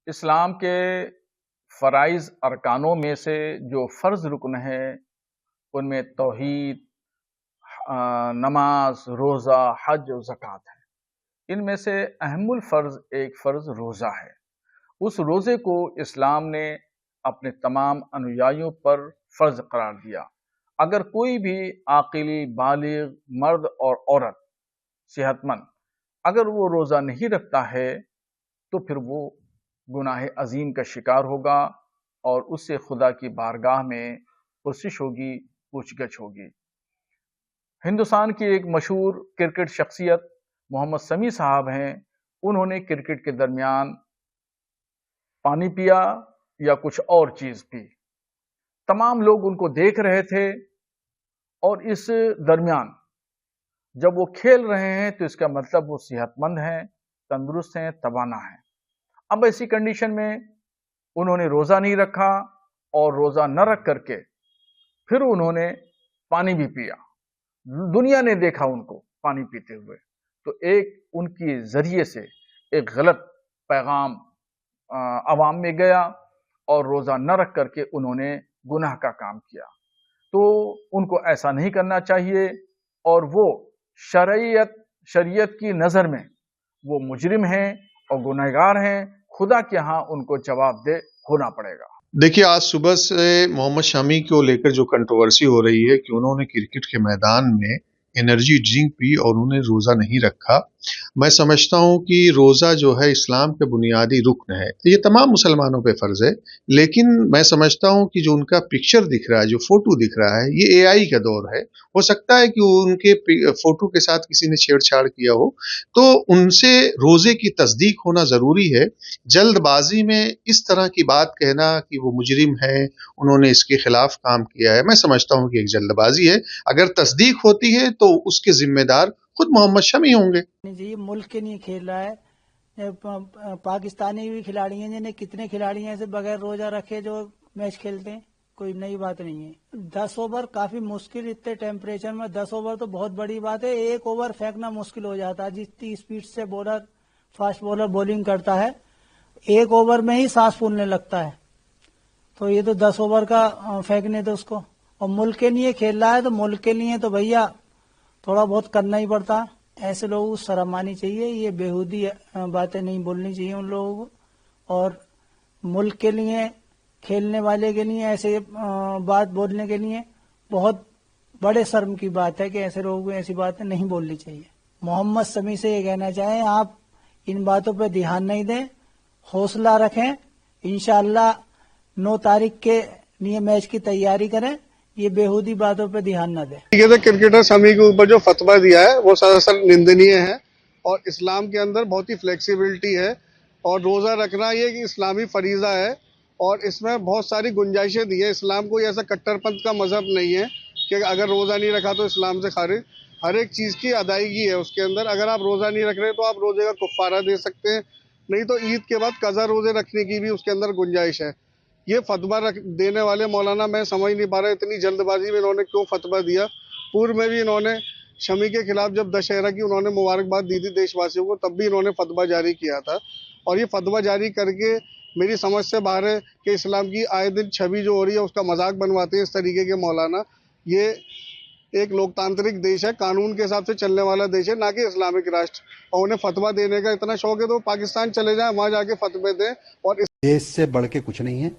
इस्लाम के फ़राइज़ अरकानों में से जो फ़र्ज़ रुकन है, उनमें तौहीद, नमाज, रोज़ा, हज और ज़कात है। इनमें से अहमुल फ़र्ज़ एक फ़र्ज़ रोज़ा है। उस रोज़े को इस्लाम ने अपने तमाम अनुयायियों पर फ़र्ज़ करार दिया। अगर कोई भी आक़िल, बालिग़, मर्द और औरत, सेहतमंद, अगर वो रोज़ा नहीं रखता है, तो फिर वो गुनाह अज़ीम का शिकार होगा और उससे खुदा की बारगाह में पुरसिश होगी, पूछगछ होगी। हिंदुस्तान की एक मशहूर क्रिकेट शख्सियत मोहम्मद शमी साहब हैं। उन्होंने क्रिकेट के दरमियान पानी पिया या कुछ और चीज़ पी। तमाम लोग उनको देख रहे थे और इस दरमियान जब वो खेल रहे हैं तो इसका मतलब वो सेहतमंद हैं, तंदुरुस्त हैं, तवाना हैं। अब ऐसी कंडीशन में उन्होंने रोज़ा नहीं रखा और रोज़ा न रख करके फिर उन्होंने पानी भी पिया। दुनिया ने देखा उनको पानी पीते हुए, तो एक उनके ज़रिए से एक गलत पैगाम अवाम में गया और रोज़ा न रख करके उन्होंने गुनाह का काम किया। तो उनको ऐसा नहीं करना चाहिए और वो शरीयत की नज़र में वो मुजरिम हैं और गुनहगार हैं। खुदा के यहाँ उनको जवाबदेह होना पड़ेगा। देखिए, आज सुबह से मोहम्मद शमी को लेकर जो कंट्रोवर्सी हो रही है कि उन्होंने क्रिकेट के मैदान में एनर्जी ड्रिंक पी और उन्हें रोज़ा नहीं रखा। मैं समझता हूँ कि रोज़ा जो है इस्लाम के बुनियादी रुकन है। ये तमाम मुसलमानों पे फ़र्ज़ है, लेकिन मैं समझता हूँ कि जो उनका पिक्चर दिख रहा है, जो फ़ोटो दिख रहा है, ये एआई का दौर है। हो सकता है कि उनके फ़ोटो के साथ किसी ने छेड़छाड़ किया हो, तो उनसे रोज़े की तस्दीक होना ज़रूरी है। जल्दबाज़ी में इस तरह की बात कहना कि वो मुजरिम है, उन्होंने इसके खिलाफ काम किया है, मैं समझता हूँ कि एक जल्दबाज़ी है। अगर तस्दीक होती है तो उसके ज़िम्मेदार खुद मोहम्मद शमी होंगे। जी, मुल्क के लिए खेल रहा है। पाकिस्तानी भी खिलाड़ी हैं, जिन्हें कितने खिलाड़ी हैं ऐसे बगैर रोजा रखे जो मैच खेलते हैं, कोई नई बात नहीं है। 10 ओवर काफी मुश्किल, इतने टेम्परेचर में 10 ओवर तो बहुत बड़ी बात है। एक ओवर फेंकना मुश्किल हो जाता है। जितनी स्पीड से फास्ट बॉलर बॉलिंग करता है, एक ओवर में ही सांस फूलने लगता है। तो ये तो 10 ओवर का फेंकने दो उसको। और मुल्क के लिए खेल रहा है तो मुल्क के लिए तो भैया थोड़ा बहुत करना ही पड़ता है। ऐसे लोगों को शर्म आनी चाहिए। ये बेहूदी बातें नहीं बोलनी चाहिए उन लोगों को। और मुल्क के लिए खेलने वाले के लिए ऐसे बात बोलने के लिए बहुत बड़े शर्म की बात है कि ऐसे लोगों को ऐसी बातें नहीं बोलनी चाहिए। मोहम्मद शमी से ये कहना चाहें, आप इन बातों पर ध्यान नहीं दें, हौसला रखें। इंशाअल्लाह 9 तारीख के लिए मैच की तैयारी करें। ये बेहूदी बातों पे ध्यान न दें। ये तो क्रिकेटर शमी के ऊपर जो फतवा दिया है वो सरासर निंदनीय है और इस्लाम के अंदर बहुत ही फ्लेक्सिबिलिटी है और रोजा रखना ये कि इस्लामी फरीजा है और इसमें बहुत सारी गुंजाइशें दी है। इस्लाम कोई ऐसा कट्टरपंथ का मजहब नहीं है कि अगर रोजा नहीं रखा तो इस्लाम से खारिज। हर एक चीज की अदायगी है उसके अंदर। अगर आप रोजा नहीं रख रहे तो आप रोजे का कुफ्फारा दे सकते हैं, नहीं तो ईद के बाद कज़ा रोजे रखने की भी उसके अंदर गुंजाइश है। ये फतवा देने वाले मौलाना मैं समझ नहीं पा रहा इतनी जल्दबाजी में इन्होंने क्यों फतवा दिया। पूर्व में भी इन्होंने शमी के खिलाफ जब दशहरा की उन्होंने मुबारकबाद दी थी देशवासियों को, तब भी इन्होंने फतवा जारी किया था। और ये फतवा जारी करके मेरी समझ से बाहर है कि इस्लाम की आए दिन छवि जो हो रही है उसका मजाक बनवाते हैं इस तरीके के मौलाना। ये एक लोकतांत्रिक देश है, कानून के हिसाब से चलने वाला देश है, ना कि इस्लामिक राष्ट्र। और उन्हें फतवा देने का इतना शौक है तो पाकिस्तान चले जाए, वहां जाके फतवे दें। और देश से बढ़ के कुछ नहीं है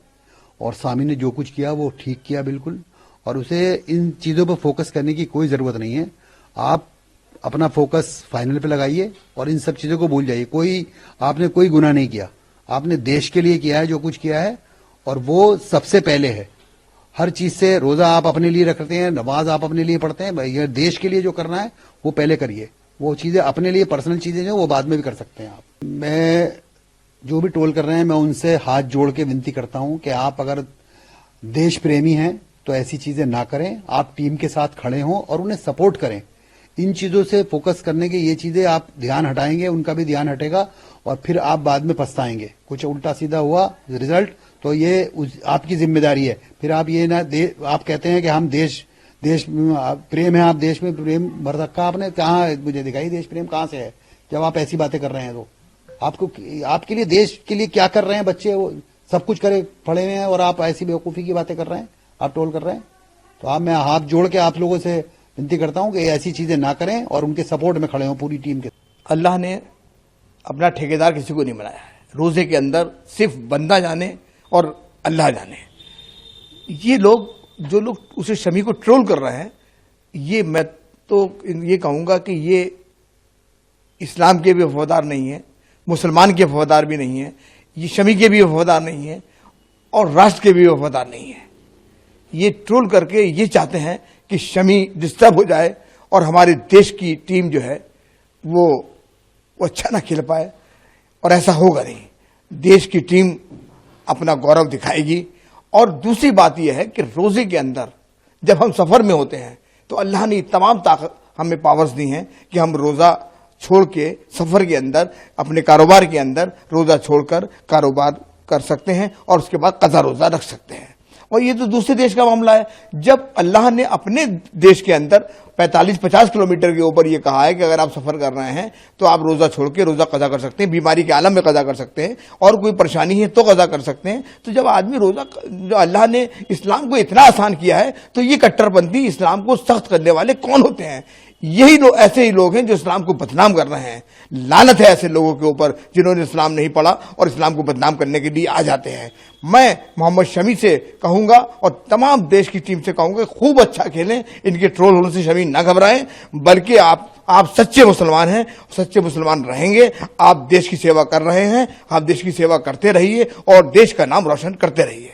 और स्वामी ने जो कुछ किया वो ठीक किया बिल्कुल। और उसे इन चीजों पर फोकस करने की कोई जरूरत नहीं है। आप अपना फोकस फाइनल पे लगाइए और इन सब चीजों को भूल जाइए। आपने कोई गुनाह नहीं किया, आपने देश के लिए किया है जो कुछ किया है और वो सबसे पहले है। हर चीज से रोजा आप अपने लिए रखते हैं, नमाज आप अपने लिए पढ़ते हैं, भाई देश के लिए जो करना है वो पहले करिए। वो चीजें अपने लिए पर्सनल चीजें जो वो बाद में भी कर सकते हैं आप। मैं जो भी टोल कर रहे हैं मैं उनसे हाथ जोड़ के विनती करता हूं कि आप अगर देश प्रेमी हैं तो ऐसी चीजें ना करें। आप टीम के साथ खड़े हों और उन्हें सपोर्ट करें। इन चीजों से फोकस करने की ये चीजें आप ध्यान हटाएंगे, उनका भी ध्यान हटेगा और फिर आप बाद में पछताएंगे। कुछ उल्टा सीधा हुआ रिजल्ट तो ये आपकी जिम्मेदारी है। फिर आप ये ना आप कहते हैं कि हम देश प्रेम है, आप देश में प्रेम भर रखा आपने, कहाँ मुझे दिखाई देश प्रेम कहाँ से है जब आप ऐसी बातें कर रहे हैं। तो आपको आपके लिए देश के लिए क्या कर रहे हैं बच्चे, वो सब कुछ करे पढ़े हुए हैं और आप ऐसी बेवकूफ़ी की बातें कर रहे हैं, आप टोल कर रहे हैं। तो आप मैं हाथ जोड़ के आप लोगों से विनती करता हूं कि ऐसी चीजें ना करें और उनके सपोर्ट में खड़े हों पूरी टीम के। अल्लाह ने अपना ठेकेदार किसी को नहीं बनाया है। रोजे के अंदर सिर्फ बंदा जाने और अल्लाह जाने। ये लोग जो लोग उसे शमी को ट्रोल कर रहे हैं, ये मैं तो ये कहूंगा कि ये इस्लाम के भी वफादार नहीं है, मुसलमान के वफादार भी नहीं है, ये शमी के भी वफादार नहीं है और राष्ट्र के भी वफादार नहीं है। ये ट्रोल करके ये चाहते हैं कि शमी डिस्टर्ब हो जाए और हमारे देश की टीम जो है वो अच्छा ना खेल पाए, और ऐसा होगा नहीं। देश की टीम अपना गौरव दिखाएगी। और दूसरी बात यह है कि रोजे के अंदर जब हम सफर में होते हैं तो अल्लाह ने तमाम ताकत हमें पावर्स दी हैं कि हम रोजा छोड़ के सफर के अंदर अपने कारोबार के अंदर रोजा छोड़कर कारोबार कर सकते हैं और उसके बाद कज़ा रोजा रख सकते हैं। और ये तो दूसरे देश का मामला है। जब अल्लाह ने अपने देश के अंदर 45-50 किलोमीटर के ऊपर ये कहा है कि अगर आप सफर कर रहे हैं तो आप रोजा छोड़ के रोजा कज़ा कर सकते हैं, बीमारी के आलम में कज़ा कर सकते हैं, और कोई परेशानी है तो कज़ा कर सकते हैं। तो जब आदमी रोजा, जो अल्लाह ने इस्लाम को इतना आसान किया है, तो ये कट्टरपंथी इस्लाम को सख्त करने वाले कौन होते हैं? यही लोग, ऐसे ही लोग हैं जो इस्लाम को बदनाम कर रहे हैं। लानत है ऐसे लोगों के ऊपर जिन्होंने इस्लाम नहीं पढ़ा और इस्लाम को बदनाम करने के लिए आ जाते हैं। मैं मोहम्मद शमी से कहूंगा और तमाम देश की टीम से कहूंगा खूब अच्छा खेलें, इनके ट्रोल होने से शमी ना घबराएं, बल्कि आप सच्चे मुसलमान हैं, सच्चे मुसलमान रहेंगे। आप देश की सेवा कर रहे हैं, आप देश की सेवा करते रहिए और देश का नाम रोशन करते रहिए।